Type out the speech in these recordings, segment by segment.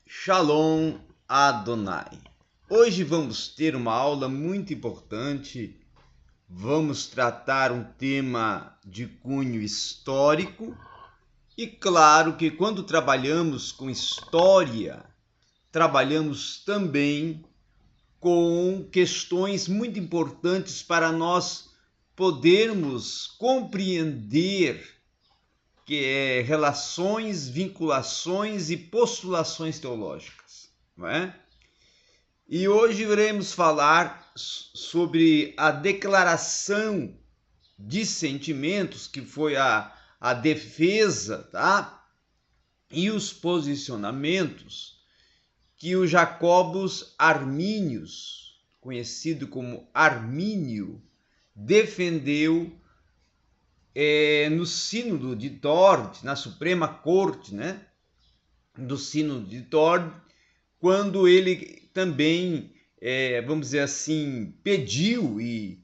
Shalom Adonai. Hoje vamos ter uma aula muito importante. Vamos tratar um tema de cunho histórico. E claro que quando trabalhamos com história, trabalhamos também com questões muito importantes para nós podermos compreender relações, vinculações e postulações teológicas, não é? E hoje iremos falar sobre a declaração de sentimentos, que foi a defesa, tá? E os posicionamentos que o Jacobus Arminius, conhecido como Armínio, defendeu no Sínodo de Dort, na Suprema Corte, né, do Sínodo de Dort, quando ele também, vamos dizer assim, pediu e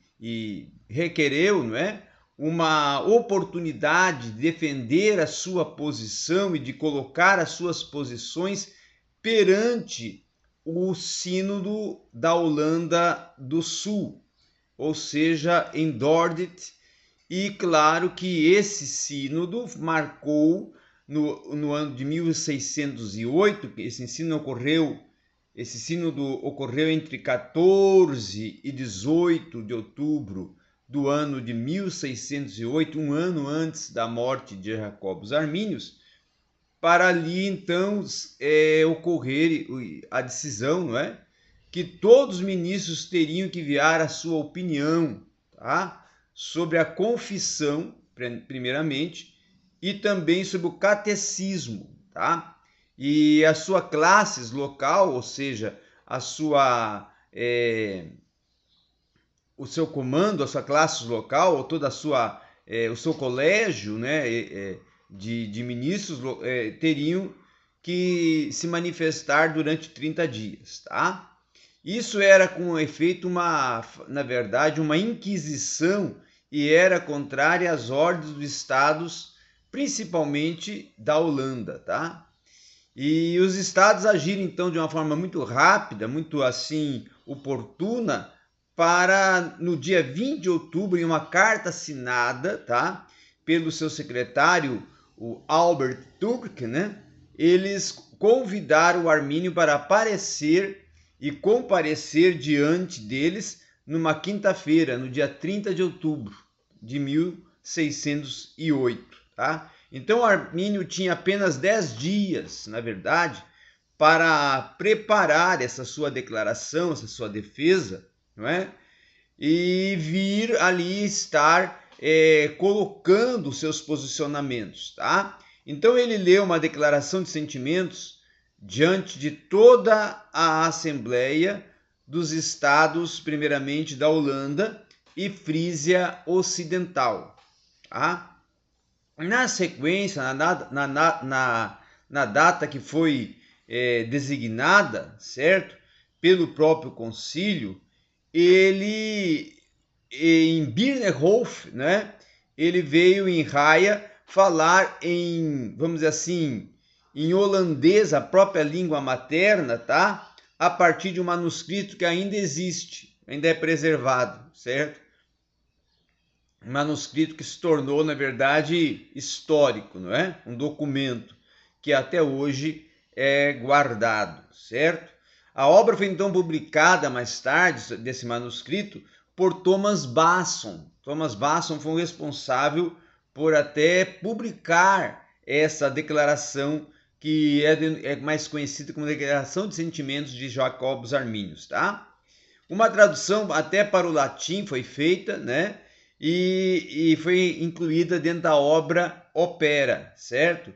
requereu, não é, uma oportunidade de defender a sua posição e de colocar as suas posições perante o Sínodo da Holanda do Sul, ou seja, em Dordrecht. E claro que esse sínodo marcou no ano de 1608, esse sínodo ocorreu entre 14 e 18 de outubro do ano de 1608, um ano antes da morte de Jacobus Arminius, para ali então ocorrer a decisão, não é? Que todos os ministros teriam que enviar a sua opinião, tá? Sobre a confissão, primeiramente, e também sobre o catecismo, tá? E a sua classe local, ou seja, o seu comando, a sua classe local, ou toda o seu colégio, né, de ministros teriam que se manifestar durante 30 dias, tá? Isso era com efeito na verdade, uma inquisição e era contrária às ordens dos estados, principalmente da Holanda, tá? E os estados agiram então de uma forma muito rápida, muito assim oportuna, para no dia 20 de outubro, em uma carta assinada, tá, pelo seu secretário, o Albert Turk, né, eles convidaram o Armínio para aparecer e comparecer diante deles numa quinta-feira, no dia 30 de outubro de 1608, tá? Então Armínio tinha apenas 10 dias, na verdade, para preparar essa sua declaração, essa sua defesa, não é? E vir ali estar colocando os seus posicionamentos, tá? Então ele leu uma declaração de sentimentos diante de toda a Assembleia dos Estados, primeiramente da Holanda e Frísia Ocidental, tá? Na sequência, na data que foi designada, certo, pelo próprio concílio, ele, em Birnenhof, né, ele veio em Haia falar em, vamos dizer assim, em holandês, a própria língua materna, tá? A partir de um manuscrito que ainda existe, ainda é preservado, certo? Um manuscrito que se tornou, na verdade, histórico, não é? Um documento que até hoje é guardado, certo? A obra foi então publicada mais tarde, desse manuscrito, por Thomas Basson. Thomas Basson foi o responsável por até publicar essa declaração que é mais conhecida como Declaração de Sentimentos de Jacobus Arminius, tá? Uma tradução até para o latim foi feita, né? E foi incluída dentro da obra Opera, certo?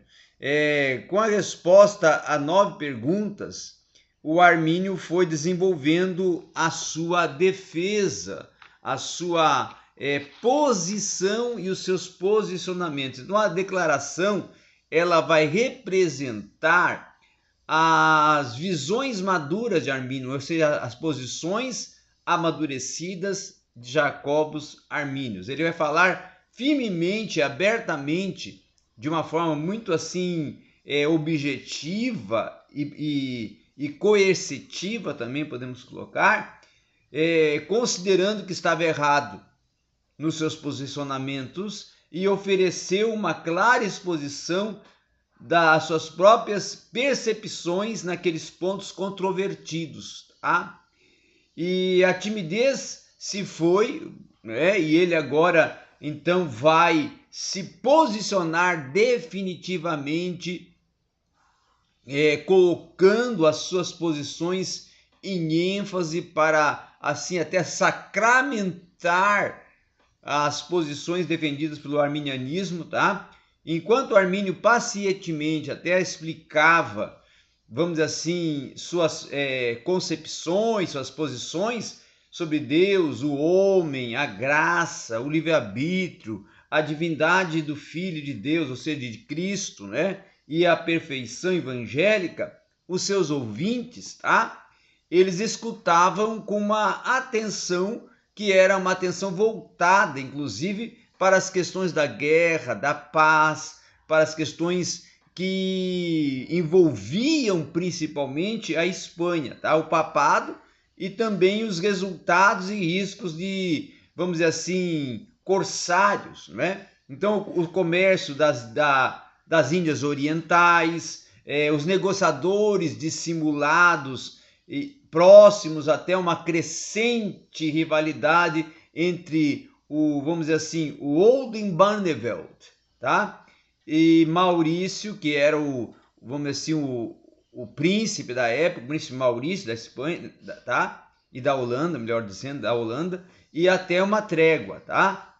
Com a resposta a 9 perguntas, o Armínio foi desenvolvendo a sua defesa, a sua posição e os seus posicionamentos. Então, a declaração ela vai representar as visões maduras de Armínio, ou seja, as posições amadurecidas de Jacobus Arminius. Ele vai falar firmemente, abertamente, de uma forma muito assim objetiva e coercitiva, também podemos colocar, considerando que estava errado nos seus posicionamentos e ofereceu uma clara exposição das suas próprias percepções naqueles pontos controvertidos, tá? E a timidez se foi, né? E ele agora então vai se posicionar definitivamente, colocando as suas posições em ênfase para assim até sacramentar as posições defendidas pelo arminianismo, tá? Enquanto Armínio pacientemente até explicava, vamos dizer assim, suas concepções, suas posições sobre Deus, o homem, a graça, o livre-arbítrio, a divindade do Filho de Deus, ou seja, de Cristo, né? E a perfeição evangélica, os seus ouvintes, tá? Eles escutavam com uma atenção que era uma atenção voltada, inclusive, para as questões da guerra, da paz, para as questões que envolviam principalmente a Espanha, tá? O papado, e também os resultados e riscos de, vamos dizer assim, corsários, né? Então, o comércio das Índias Orientais, os negociadores dissimulados e próximos até uma crescente rivalidade entre vamos dizer assim, o Oldenbarnevelt, tá? E Maurício, que era vamos dizer assim, o príncipe da época, o príncipe Maurício da Espanha, tá? E da Holanda, melhor dizendo, da Holanda, e até uma trégua, tá?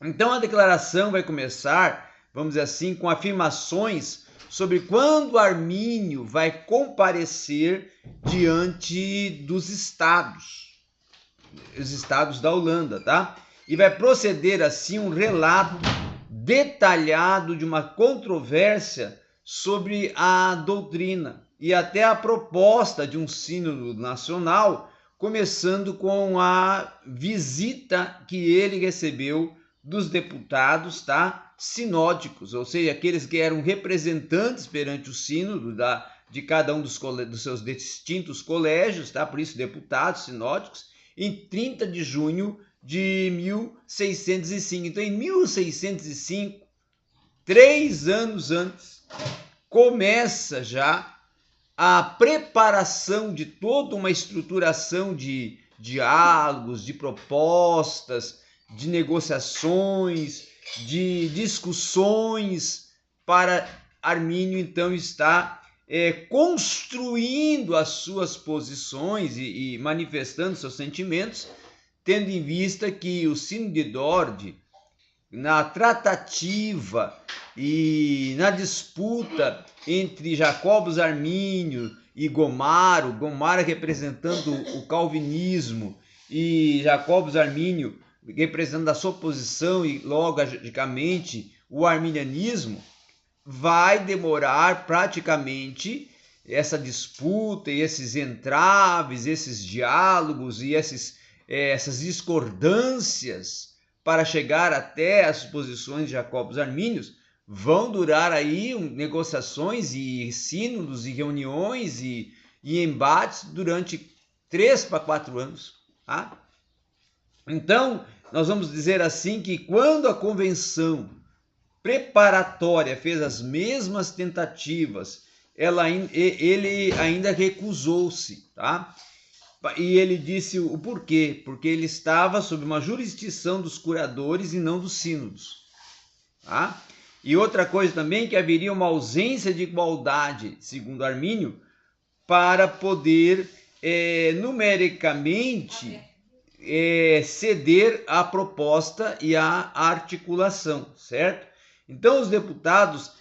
Então a declaração vai começar, vamos dizer assim, com afirmações sobre quando Armínio vai comparecer diante dos estados, os estados da Holanda, tá? E vai proceder assim um relato detalhado de uma controvérsia sobre a doutrina e até a proposta de um sínodo nacional, começando com a visita que ele recebeu dos deputados, tá? Sinódicos, ou seja, aqueles que eram representantes perante o sínodo de cada um dos seus distintos colégios, tá? Por isso deputados sinódicos, em 30 de junho de 1605. Então, em 1605, 3 anos antes, começa já a preparação de toda uma estruturação de diálogos, de propostas, de negociações, de discussões, para Armínio então estar construindo as suas posições e manifestando seus sentimentos, tendo em vista que o Sínodo de Dordrecht, na tratativa e na disputa entre Jacobus Armínio e Gomaro representando o calvinismo e Jacobus Armínio representando a sua posição e logicamente o arminianismo, vai demorar praticamente essa disputa e esses entraves, esses diálogos e essas discordâncias para chegar até as posições de Jacobus Armínios vão durar aí negociações e sínodos e reuniões e embates durante 3 para 4 anos. Tá? Então, nós vamos dizer assim que quando a convenção preparatória fez as mesmas tentativas, ele ainda recusou-se, tá? E ele disse o porquê, porque ele estava sob uma jurisdição dos curadores e não dos sínodos, tá? E outra coisa também, que haveria uma ausência de igualdade, segundo Armínio, para poder numericamente ceder à proposta e à articulação, certo? Então os deputados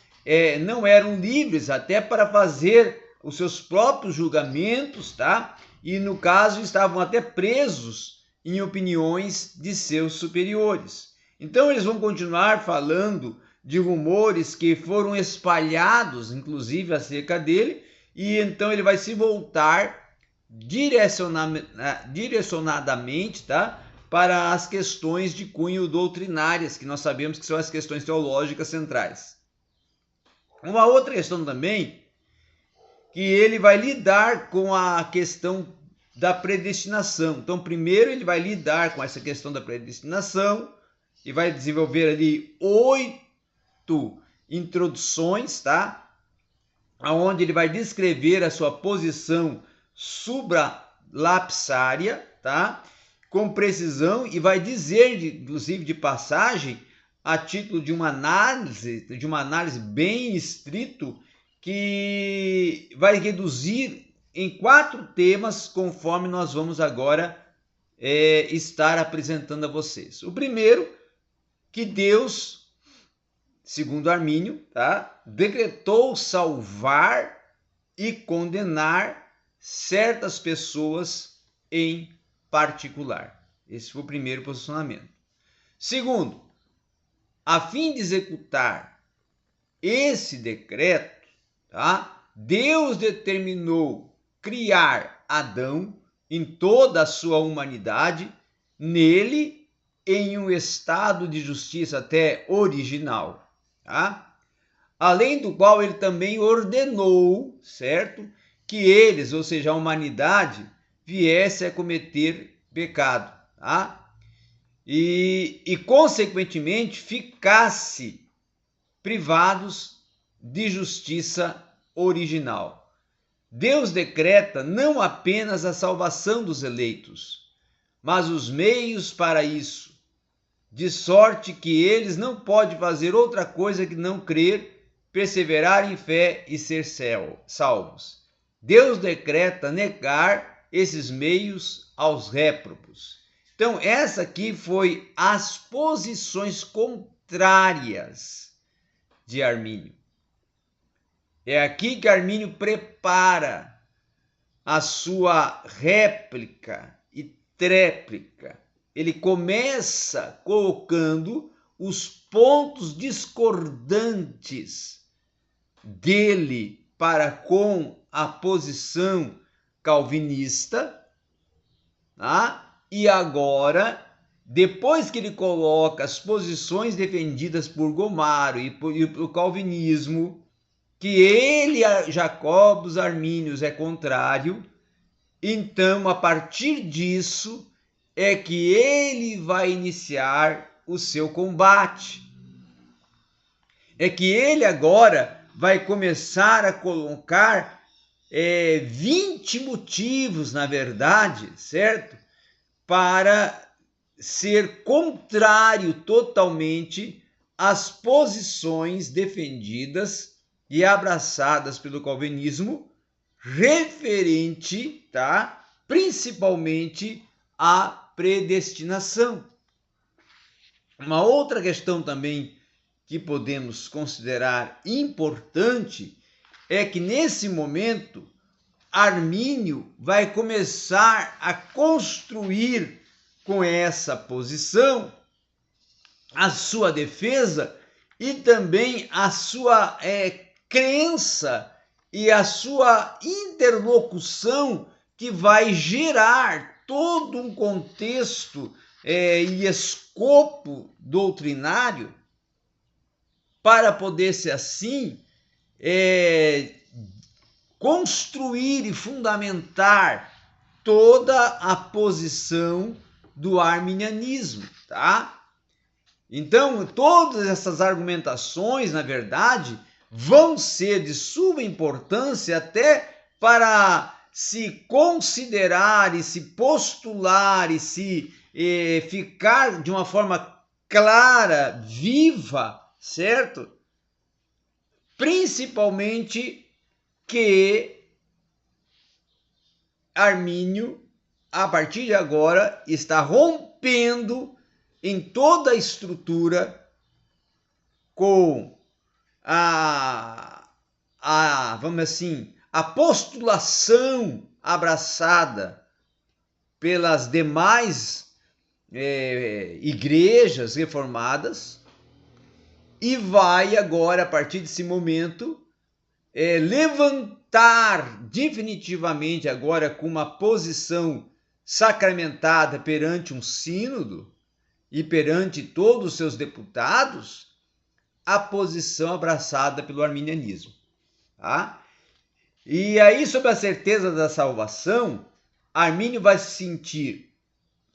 não eram livres até para fazer os seus próprios julgamentos, tá? E no caso estavam até presos em opiniões de seus superiores. Então eles vão continuar falando de rumores que foram espalhados, inclusive acerca dele, e então ele vai se voltar direcionadamente, tá? Para as questões de cunho doutrinárias, que nós sabemos que são as questões teológicas centrais. Uma outra questão também, que ele vai lidar com a questão da predestinação. Então, primeiro ele vai lidar com essa questão da predestinação e vai desenvolver ali 8 introduções, tá? Onde ele vai descrever a sua posição supralapsária, tá? Com precisão, e vai dizer, inclusive de passagem, a título de uma análise bem estrito, que vai reduzir em 4 temas, conforme nós vamos agora estar apresentando a vocês. O primeiro, que Deus, segundo Armínio, tá, decretou salvar e condenar certas pessoas em particular. Esse foi o primeiro posicionamento. Segundo, a fim de executar esse decreto, tá, Deus determinou criar Adão em toda a sua humanidade, nele, em um estado de justiça até original, tá? Além do qual ele também ordenou, certo, que eles, ou seja, a humanidade, viesse a cometer pecado, tá? E consequentemente, ficasse privados de justiça original. Deus decreta não apenas a salvação dos eleitos, mas os meios para isso, de sorte que eles não podem fazer outra coisa que não crer, perseverar em fé e ser salvos. Deus decreta negar esses meios aos réprobos. Então, essa aqui foi as posições contrárias de Armínio. É aqui que Armínio prepara a sua réplica e tréplica. Ele começa colocando os pontos discordantes dele para com a posição calvinista, tá? E agora, depois que ele coloca as posições defendidas por Gomaro e pelo calvinismo, que ele, Jacobus Armínios, é contrário, então, a partir disso, é que ele vai iniciar o seu combate. É que ele agora vai começar a colocar 20 motivos, na verdade, certo? Para ser contrário totalmente às posições defendidas e abraçadas pelo calvinismo, referente, tá, principalmente à predestinação. Uma outra questão também que podemos considerar importante é que nesse momento Armínio vai começar a construir com essa posição a sua defesa e também a sua crença e a sua interlocução, que vai gerar todo um contexto e escopo doutrinário para poder ser assim construir e fundamentar toda a posição do arminianismo, tá? Então, todas essas argumentações, na verdade, vão ser de suma importância até para se considerar e se postular e se ficar de uma forma clara, viva, certo? Principalmente que Armínio, a partir de agora, está rompendo em toda a estrutura com vamos assim, a postulação abraçada pelas demais igrejas reformadas, e vai agora, a partir desse momento, levantar definitivamente agora com uma posição sacramentada perante um sínodo e perante todos os seus deputados, a posição abraçada pelo arminianismo. Tá? E aí, sobre a certeza da salvação, Armínio vai se sentir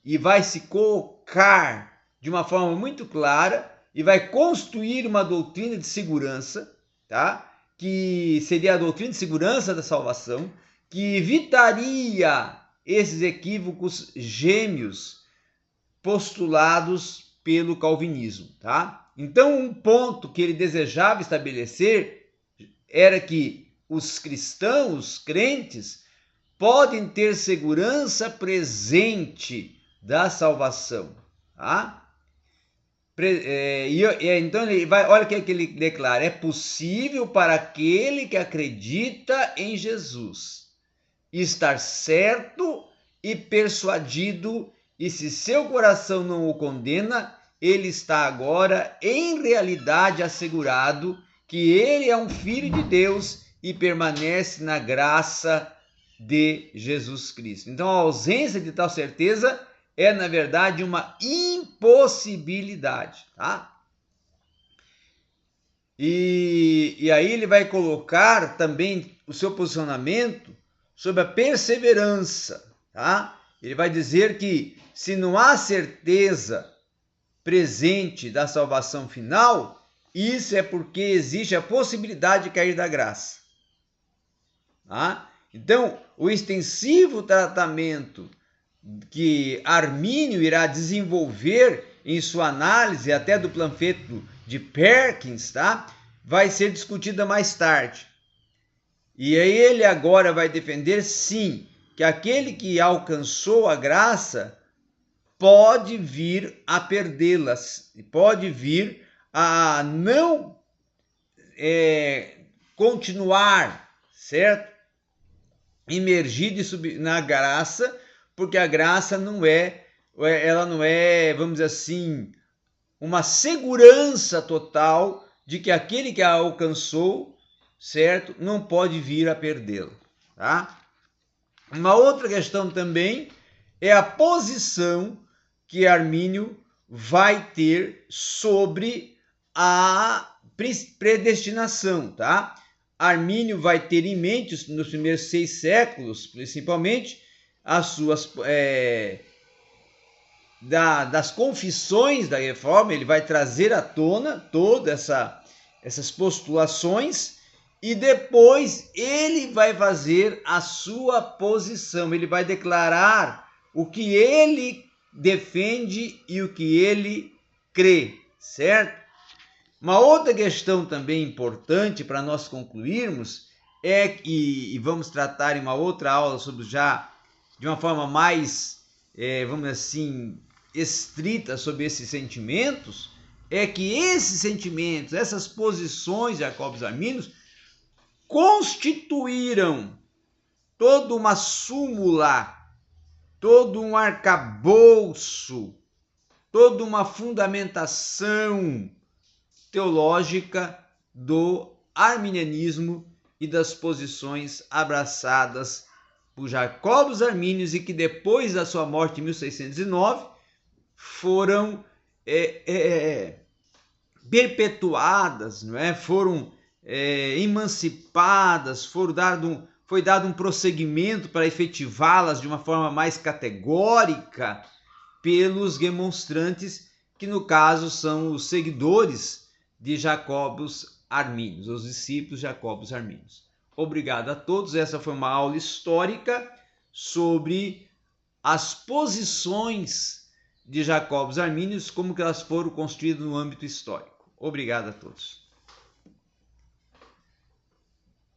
e vai se colocar de uma forma muito clara e vai construir uma doutrina de segurança, tá? Que seria a doutrina de segurança da salvação, que evitaria esses equívocos gêmeos postulados pelo calvinismo, tá? Então, um ponto que ele desejava estabelecer era que os cristãos, crentes, podem ter segurança presente da salvação, tá? Então ele vai, olha o que ele declara: é possível para aquele que acredita em Jesus estar certo e persuadido, e se seu coração não o condena, ele está agora em realidade assegurado que ele é um filho de Deus e permanece na graça de Jesus Cristo. Então a ausência de tal certeza é, na verdade, uma impossibilidade, tá? E aí ele vai colocar também o seu posicionamento sobre a perseverança, tá? Ele vai dizer que se não há certeza presente da salvação final, isso é porque existe a possibilidade de cair da graça, tá? Então, o extensivo tratamento que Armínio irá desenvolver em sua análise até do panfleto de Perkins, tá? Vai ser discutida mais tarde. E aí ele agora vai defender, sim, que aquele que alcançou a graça pode vir a perdê-las, pode vir a não continuar, certo? Imergido na graça, porque a graça ela não é, vamos dizer assim, uma segurança total de que aquele que a alcançou, certo, não pode vir a perdê-la, tá? Uma outra questão também é a posição que Armínio vai ter sobre a predestinação, tá? Armínio vai ter em mente, nos primeiros 6 séculos, principalmente, as suas das confissões da Reforma. Ele vai trazer à tona todas essas postulações e depois ele vai fazer a sua posição. Ele vai declarar o que ele defende e o que ele crê, certo? Uma outra questão também importante para nós concluirmos e vamos tratar em uma outra aula sobre já de uma forma mais, vamos dizer assim, estrita sobre esses sentimentos, é que esses sentimentos, essas posições jacobos armínios constituíram toda uma súmula, todo um arcabouço, toda uma fundamentação teológica do arminianismo e das posições abraçadas por jacobos armínios e que depois da sua morte em 1609 foram perpetuadas, não é? Foram emancipadas, foi dado um prosseguimento para efetivá-las de uma forma mais categórica pelos remonstrantes, que no caso são os seguidores de jacobos armínios, os discípulos jacobos armínios. Obrigado a todos. Essa foi uma aula histórica sobre as posições de jacobos armínios, como que elas foram construídas no âmbito histórico. Obrigado a todos.